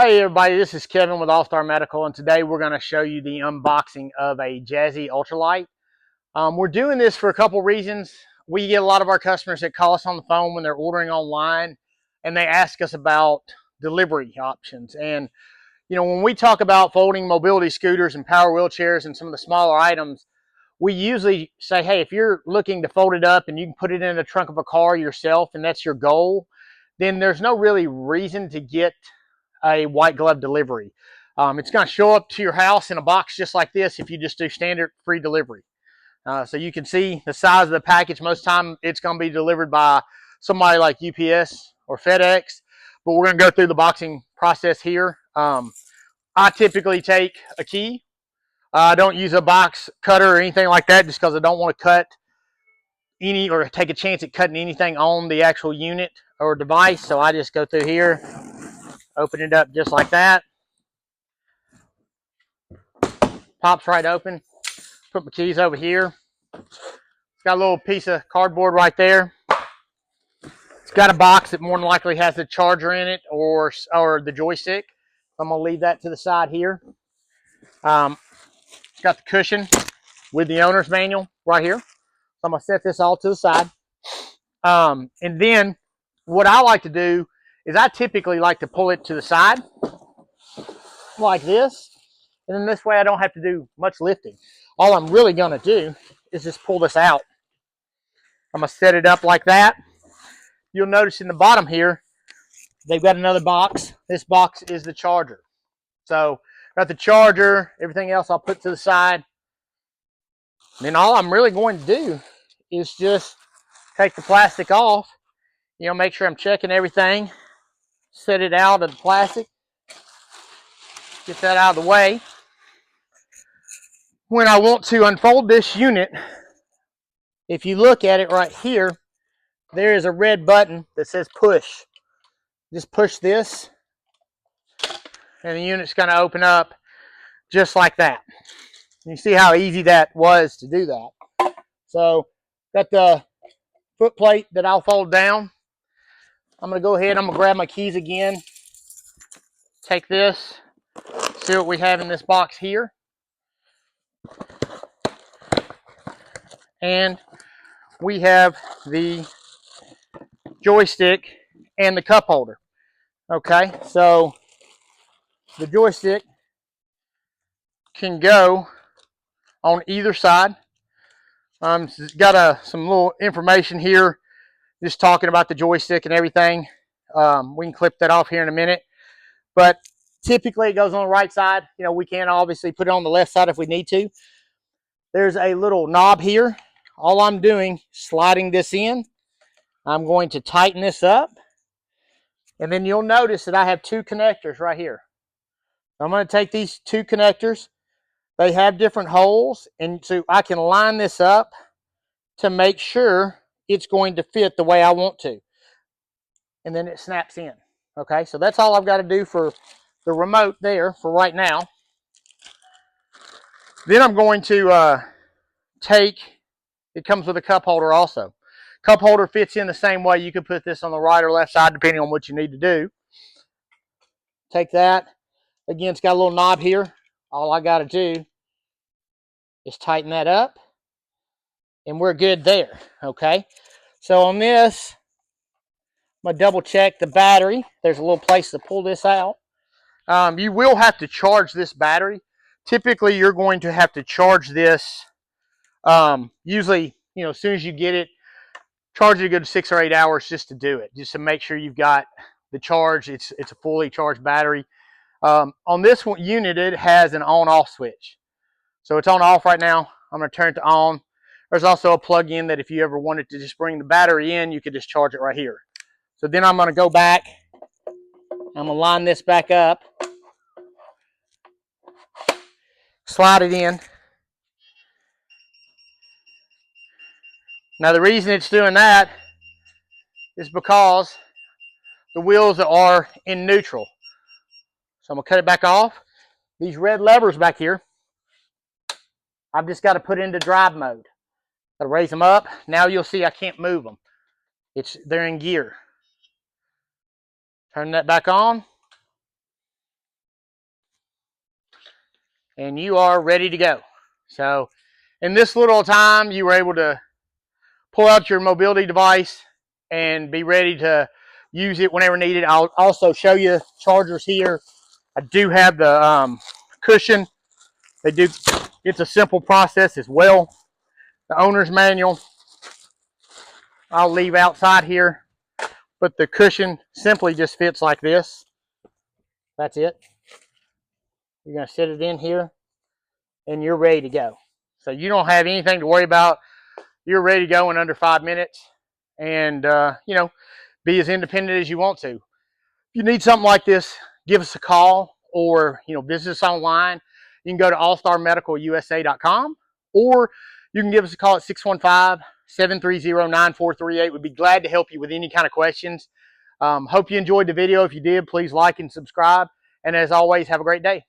Hey everybody, this is Kevin with All Star Medical, and today we're going to show you the unboxing of a Jazzy Ultra Light. We're doing this for a couple reasons. We get a lot of our customers that call us on the phone when they're ordering online, and they ask us about delivery options. And when we talk about folding mobility scooters and power wheelchairs and some of the smaller items, we usually say, hey, if you're looking to fold it up and you can put it in the trunk of a car yourself and that's your goal, then there's no really reason to get a white glove delivery. It's going to show up to your house in a box just like this if you just do standard free delivery. So you can see the size of the package. Most time it's going to be delivered by somebody like UPS or FedEx, but we're going to go through the boxing process here. I typically take a key. I don't use a box cutter or anything like that just because I don't want to cut any or take a chance at cutting anything on the actual unit or device. So I just go through here, open it up just like that. Pops right open. Put my keys over here. It's got a little piece of cardboard right there. It's got a box that more than likely has the charger in it or the joystick. I'm going to leave that to the side here. It's got the cushion with the owner's manual right here. So I'm going to set this all to the side. And then what I like to do is I typically like to pull it to the side like this. And then this way I don't have to do much lifting. All I'm really going to do is just pull this out. I'm going to set it up like that. You'll notice in the bottom here, they've got another box. This box is the charger. So got the charger, everything else I'll put to the side. And then all I'm really going to do is just take the plastic off. Make sure I'm checking everything. Set it out of the plastic. Get that out of the way. When I want to unfold this unit, if you look at it right here, there is a red button that says push. Just push this, and the unit's going to open up just like that. You see how easy that was to do that. So, got the foot plate that I'll fold down. I'm going to go ahead, I'm going to grab my keys again. Take this, see what we have in this box here. And we have the joystick and the cup holder. Okay, so the joystick can go on either side. It's got some little information here just talking about the joystick and everything. We can clip that off here in a minute. But typically it goes on the right side. We can obviously put it on the left side if we need to. There's a little knob here. All I'm doing, sliding this in. I'm going to tighten this up. And then you'll notice that I have two connectors right here. I'm going to take these two connectors. They have different holes, and so I can line this up to make sure it's going to fit the way I want to. And then it snaps in. Okay, so that's all I've got to do for the remote there for right now. Then I'm going to it comes with a cup holder also. Cup holder fits in the same way. You can put this on the right or left side depending on what you need to do. Take that. Again, it's got a little knob here. All I got to do is tighten that up, and we're good there. Okay, so on this, I'm going to double check the battery. There's a little place to pull this out. You will have to charge this battery. Typically, you're going to have to charge this. Usually, as soon as you get it, charge it a good 6 or 8 hours just to do it, just to make sure you've got the charge. It's a fully charged battery. On this one unit, it has an on-off switch. So it's on off right now. I'm going to turn it to on. There's also a plug-in that if you ever wanted to just bring the battery in, you could just charge it right here. So then I'm going to go back. I'm going to line this back up. Slide it in. Now the reason it's doing that is because the wheels are in neutral. So I'm going to cut it back off. These red levers back here, I've just got to put into drive mode. Got to raise them up. Now you'll see I can't move them. They're in gear. Turn that back on. and you are ready to go. So in this little time, you were able to pull out your mobility device and be ready to use it whenever needed. I'll also show you chargers here. I do have the cushion. It's a simple process as well. The owner's manual I'll leave outside here, but the cushion simply just fits like this. That's it. You're going to sit it in here and you're ready to go. So you don't have anything to worry about. You're ready to go in under 5 minutes and, you know, be as independent as you want to. If you need something like this, give us a call or, you know, visit us online. You can go to allstarmedicalusa.com or you can give us a call at 615-730-9438. We'd be glad to help you with any kind of questions. Hope you enjoyed the video. If you did, please like and subscribe. And as always, have a great day.